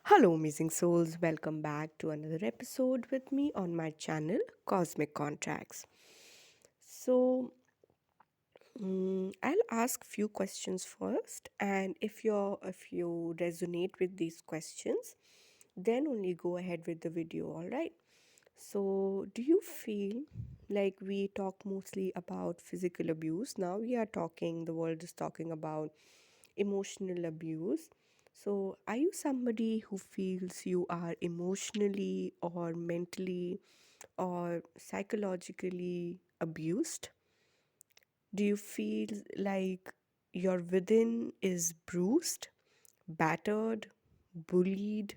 Hello, amazing souls. Welcome back to another episode with me on my channel, Cosmic Contracts. So, I'll ask few questions first, and if you resonate with these questions, then only go ahead with the video. All right. So, do you feel like we talk mostly about physical abuse? Now we are talking. The world is talking about emotional abuse. So, are you somebody who feels you are emotionally or mentally or psychologically abused? Do you feel like your within is bruised, battered, bullied,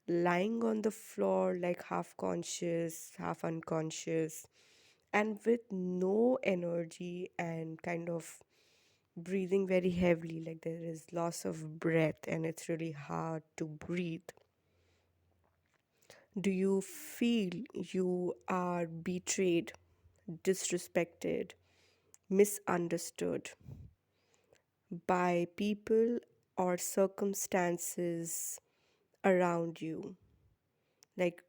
lying on the floor like half conscious, half unconscious, and with no energy and kind of breathing very heavily, like there is loss of breath and it's really hard to breathe? Do you feel you are betrayed, disrespected, misunderstood by people or circumstances around you? Like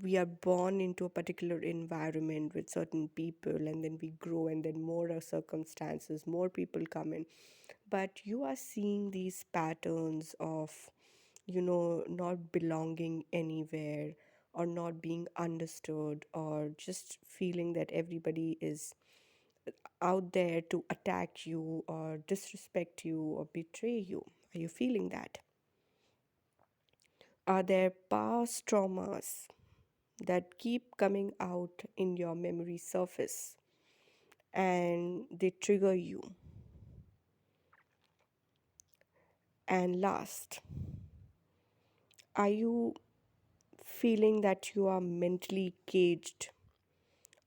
we are born into a particular environment with certain people, and then we grow, and then more circumstances, more people come in. But you are seeing these patterns of, not belonging anywhere, or not being understood, or just feeling that everybody is out there to attack you, or disrespect you, or betray you. Are you feeling that? Are there past traumas that keep coming out in your memory surface and they trigger you? And last, are you feeling that you are mentally caged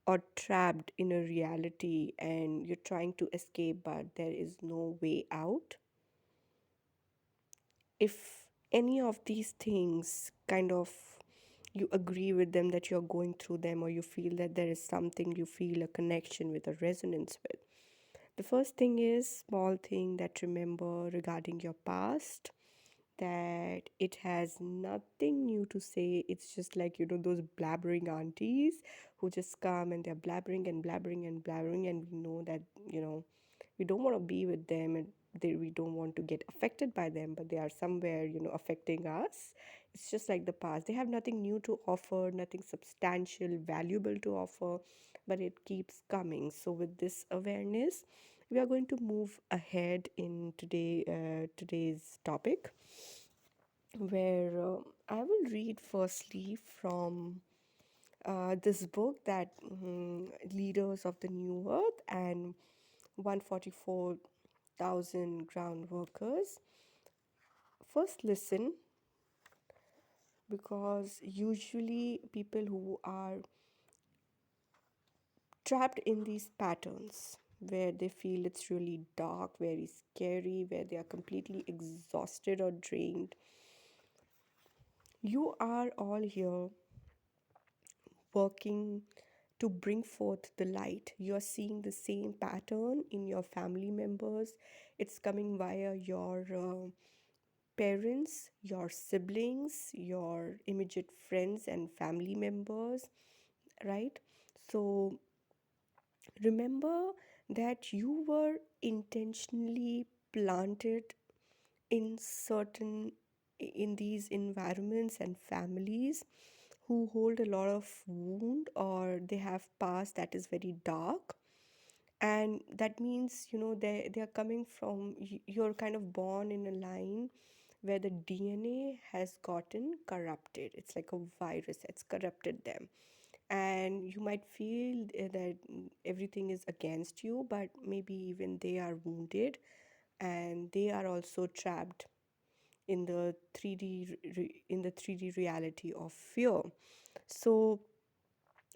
or trapped in a reality and you're trying to escape, but there is no way out? If any of these things kind of you agree with them, that you're going through them, or you feel that there is something you feel a connection with, a resonance with, the first thing is small thing that remember regarding your past, that it has nothing new to say. It's just like, those blabbering aunties who just come and they're blabbering and blabbering and blabbering, and we know that, we don't want to be with them, and we don't want to get affected by them, but they are somewhere, affecting us. It's just like the past. They have nothing new to offer, nothing substantial, valuable to offer, but it keeps coming. So, with this awareness, we are going to move ahead in today's topic, where I will read firstly from this book, that Leaders of the New Earth and 144,000 Ground Workers. First, listen, because usually people who are trapped in these patterns where they feel it's really dark, very scary, where they are completely exhausted or drained, you are all here working to bring forth the light. You are seeing the same pattern in your family members. It's coming via your parents, your siblings, your immediate friends and family members, right? So remember that you were intentionally planted in certain in these environments and families who hold a lot of wound, or they have past that is very dark. And that means, they are coming from, you're kind of born in a line where the DNA has gotten corrupted. It's like a virus that's corrupted them, and you might feel that everything is against you, but maybe even they are wounded, and they are also trapped in the 3D reality of fear. So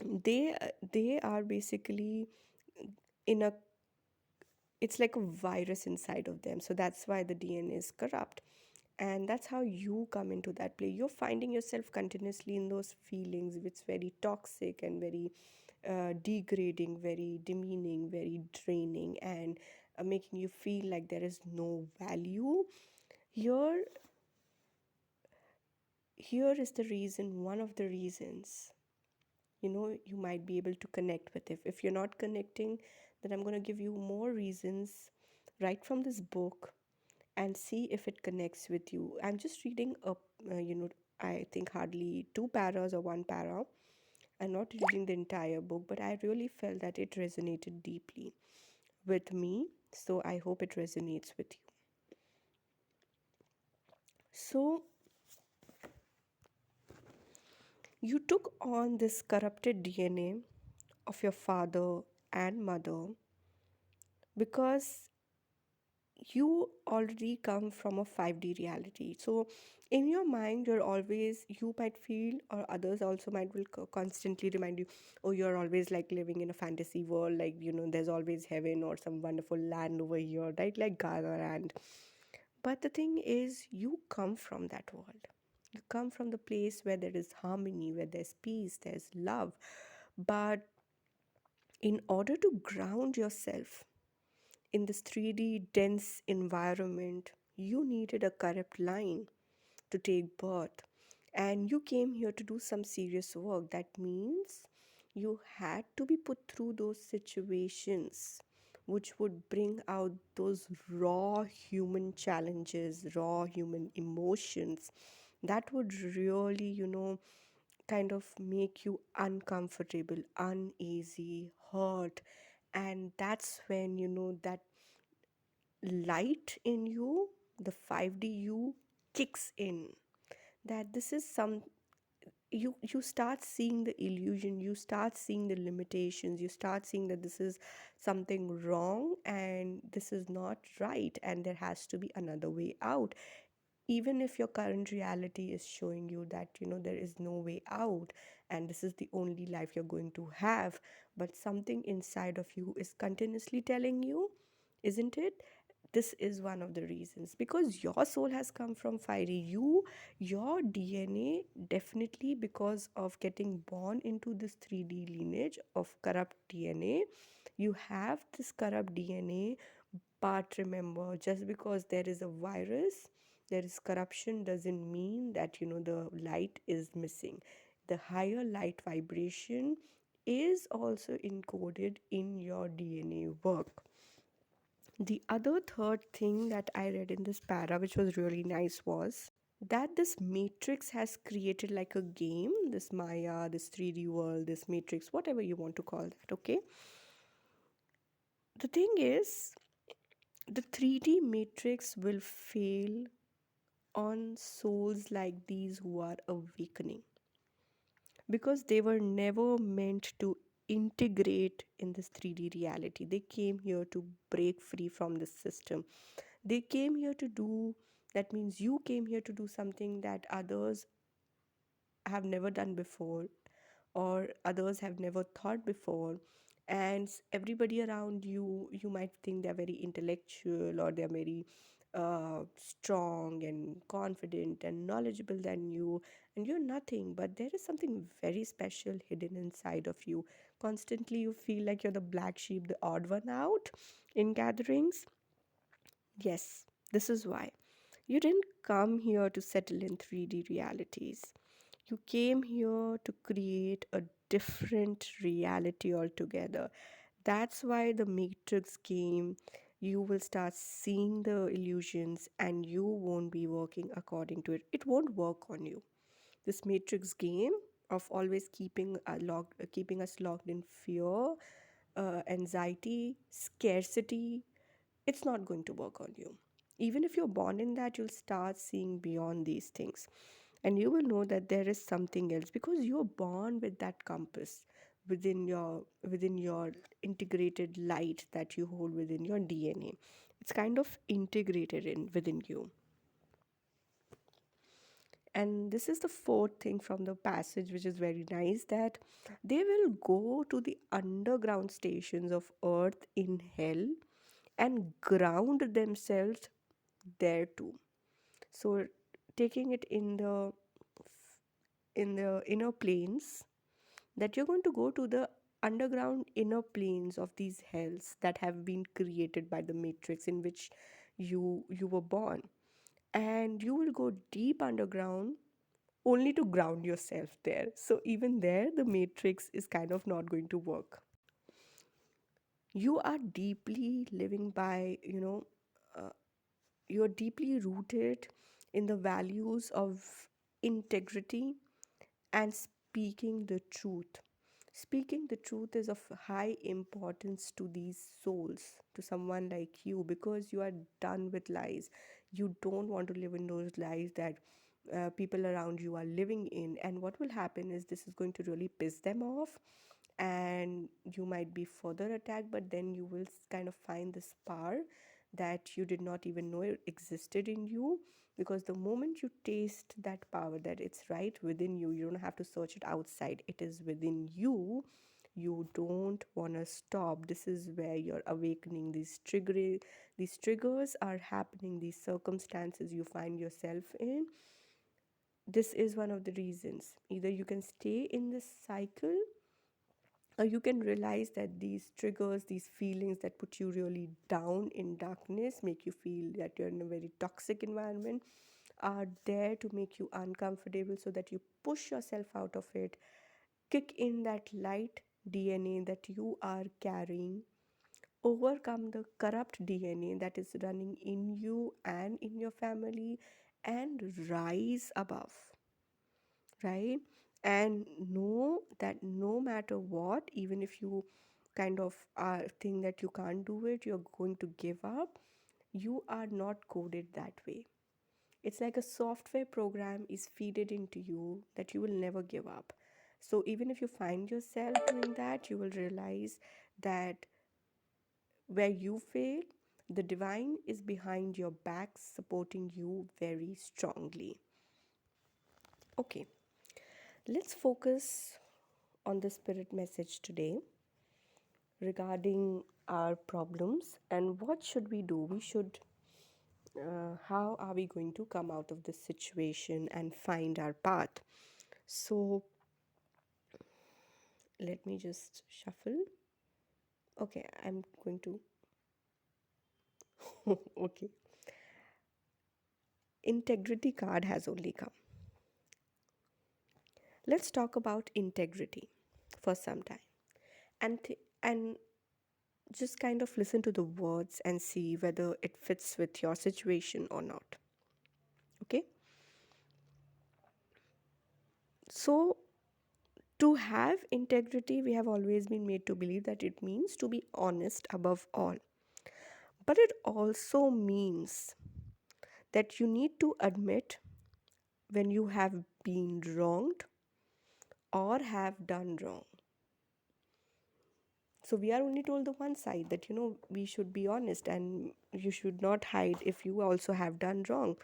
they are basically in a it's like a virus inside of them. So that's why the DNA is corrupt. And that's how you come into that play. You're finding yourself continuously in those feelings. It's very toxic and very degrading, very demeaning, very draining, and making you feel like there is no value. Here, here is the reason, one of the reasons, you might be able to connect with. If you're not connecting, then I'm going to give you more reasons right from this book and see if it connects with you. I'm just reading up, I think hardly two paras or one para. I'm not reading the entire book, but I really felt that it resonated deeply with me. So I hope it resonates with you. So you took on this corrupted DNA of your father and mother because you already come from a 5D reality. So in your mind, you might feel, or others also might will constantly remind you, oh, you're always like living in a fantasy world, like, there's always heaven or some wonderful land over here, right? Like Gaza and. But the thing is, you come from that world. You come from the place where there is harmony, where there's peace, there's love. But in order to ground yourself in this 3D dense environment, you needed a correct line to take birth. And you came here to do some serious work. That means you had to be put through those situations which would bring out those raw human challenges, raw human emotions that would really, kind of make you uncomfortable, uneasy, hurt. And that's when, that light in you, the 5D you kicks in. That this is some, you start seeing the illusion, you start seeing the limitations, you start seeing that this is something wrong and this is not right, and there has to be another way out. Even if your current reality is showing you that there is no way out and this is the only life you're going to have, but something inside of you is continuously telling you, isn't it? This is one of the reasons, because your soul has come from fiery. Your DNA, definitely, because of getting born into this 3D lineage of corrupt DNA, you have this corrupt DNA. But remember, just because there is a virus, there is corruption, doesn't mean that the light is missing. The higher light vibration is also encoded in your DNA work. The other third thing that I read in this para, which was really nice, was that this matrix has created like a game, this Maya, this 3D world, this matrix, whatever you want to call that, okay? The thing is, the 3D matrix will fail on souls like these who are awakening, because they were never meant to integrate in this 3D reality. They came here to break free from this system. They came here to do, that means you came here to do something that others have never done before, or others have never thought before. And everybody around you, you might think they're very intellectual, or they're very strong and confident and knowledgeable than you, and you're nothing. But there is something very special hidden inside of you. Constantly you feel like you're the black sheep, the odd one out in gatherings. Yes, this is why you didn't come here to settle in 3D realities. You came here to create a different reality altogether. That's why the Matrix game, you will start seeing the illusions and you won't be working according to it. It won't work on you. This Matrix game of always keeping us locked in fear, anxiety, scarcity, it's not going to work on you. Even if you're born in that, you'll start seeing beyond these things. And you will know that there is something else, because you're born with that compass within your integrated light that you hold within your DNA. It's kind of integrated in within you. And this is the fourth thing from the passage, which is very nice, that they will go to the underground stations of earth in hell and ground themselves there too. So taking it in the inner planes, that you're going to go to the underground inner planes of these hells that have been created by the matrix in which you were born, and you will go deep underground only to ground yourself there. So even there, the matrix is kind of not going to work. You are deeply living by, uh, you're deeply rooted in the values of integrity and speaking the truth. Speaking the truth is of high importance to these souls, to someone like you, because you are done with lies. You don't want to live in those lies that people around you are living in. And what will happen is this is going to really piss them off, and you might be further attacked, but then you will kind of find this power that you did not even know it existed in you, because the moment you taste that power, that it's right within you, you don't have to search it outside, it is within you. You don't want to stop. This is where you're awakening. These triggers are happening, these circumstances you find yourself in. This is one of the reasons. Either you can stay in this cycle, or you can realize that these triggers, these feelings that put you really down in darkness, make you feel that you're in a very toxic environment, are there to make you uncomfortable so that you push yourself out of it, kick in that light DNA that you are carrying, overcome the corrupt DNA that is running in you and in your family, and rise above, right? And know that no matter what, even if you kind of think that you can't do it, you're going to give up, you are not coded that way. It's like a software program is feeded into you that you will never give up. So even if you find yourself doing that, you will realize that where you fail, the divine is behind your back, supporting you very strongly. Okay, let's focus on the spirit message today regarding our problems and what should we do. How are we going to come out of this situation and find our path? So let me just shuffle. Okay, I'm going to. Okay, integrity card has only come. Let's talk about integrity for some time, and just kind of listen to the words and see whether it fits with your situation or not. Okay, so to have integrity, we have always been made to believe that it means to be honest above all. But it also means that you need to admit when you have been wronged or have done wrong. So we are only told the one side that, we should be honest and you should not hide if you also have done wrong.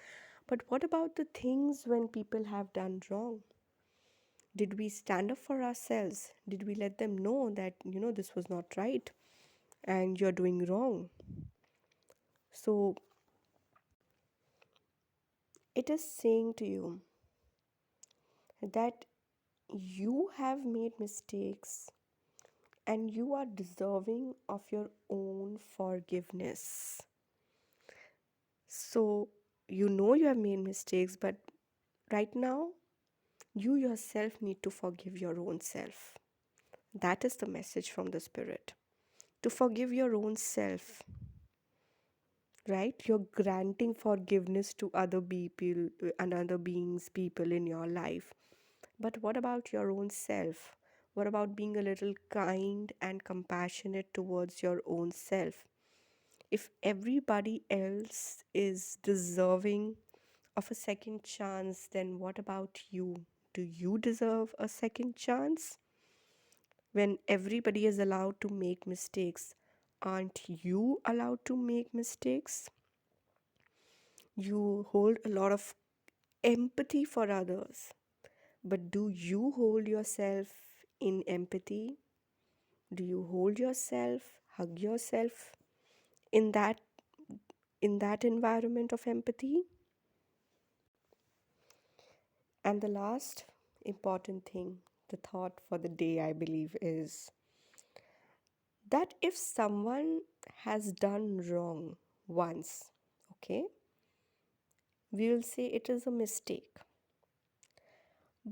But what about the things when people have done wrong? Did we stand up for ourselves? Did we let them know that, this was not right and you're doing wrong? So it is saying to you that you have made mistakes and you are deserving of your own forgiveness. So you have made mistakes, but right now you yourself need to forgive your own self. That is the message from the spirit. To forgive your own self, right? You're granting forgiveness to other people and other beings, people in your life. But what about your own self? What about being a little kind and compassionate towards your own self? If everybody else is deserving of a second chance, then what about you? Do you deserve a second chance? When everybody is allowed to make mistakes, aren't you allowed to make mistakes? You hold a lot of empathy for others, but do you hold yourself in empathy? Do you hold yourself, hug yourself in that environment of empathy? And the last important thing, the thought for the day, I believe, is that if someone has done wrong once, okay, we will say it is a mistake.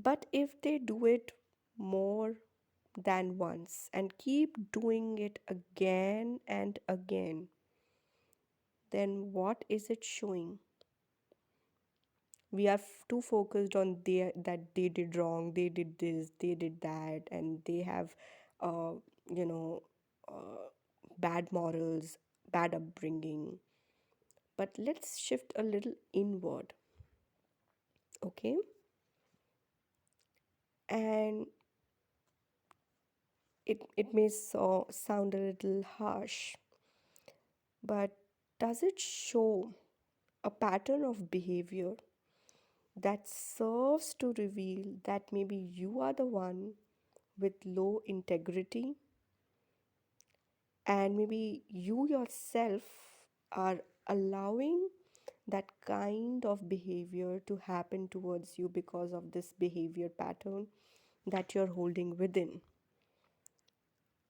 But if they do it more than once and keep doing it again and again, then what is it showing? We are too focused on that they did wrong, they did this, they did that, and they have, uh, you know, uh, bad morals, bad upbringing. But let's shift a little inward, okay? And it may sound a little harsh, but does it show a pattern of behavior that serves to reveal that maybe you are the one with low integrity, and maybe you yourself are allowing that kind of behavior to happen towards you because of this behavior pattern that you're holding within?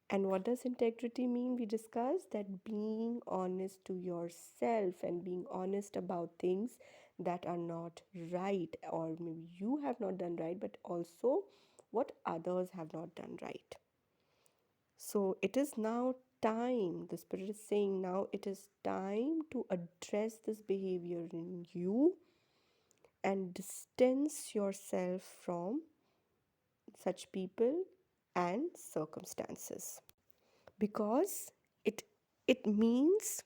And what does integrity mean? We discussed that being honest to yourself and being honest about things that are not right, or maybe you have not done right, but also what others have not done right. So it is now time, the Spirit is saying now it is time to address this behavior in you and distance yourself from such people and circumstances, because it it means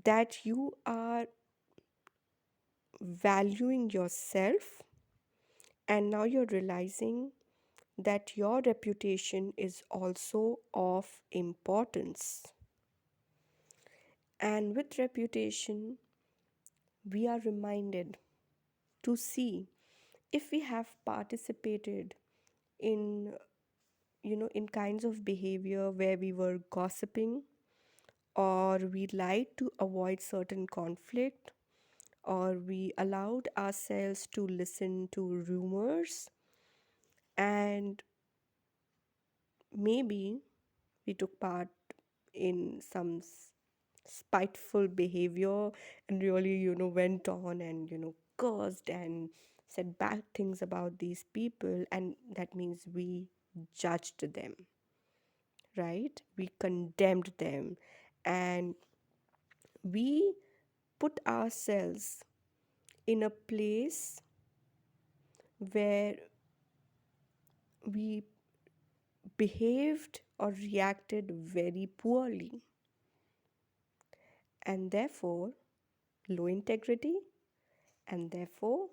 that you are valuing yourself, and now you're realizing that your reputation is also of importance. And with reputation, we are reminded to see if we have participated in, in kinds of behavior where we were gossiping, or we lied to avoid certain conflict, or we allowed ourselves to listen to rumors, and maybe we took part in some spiteful behavior and really, went on and, cursed and said bad things about these people. And that means we judged them, right? We condemned them, and we put ourselves in a place where we behaved or reacted very poorly, and therefore low integrity, and therefore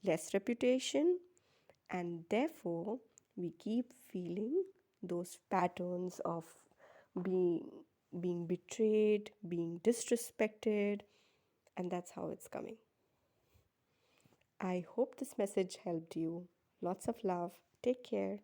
less reputation, and therefore we keep feeling those patterns of being being betrayed, being disrespected, and that's how it's coming. I hope this message helped you. Lots of love. Take care.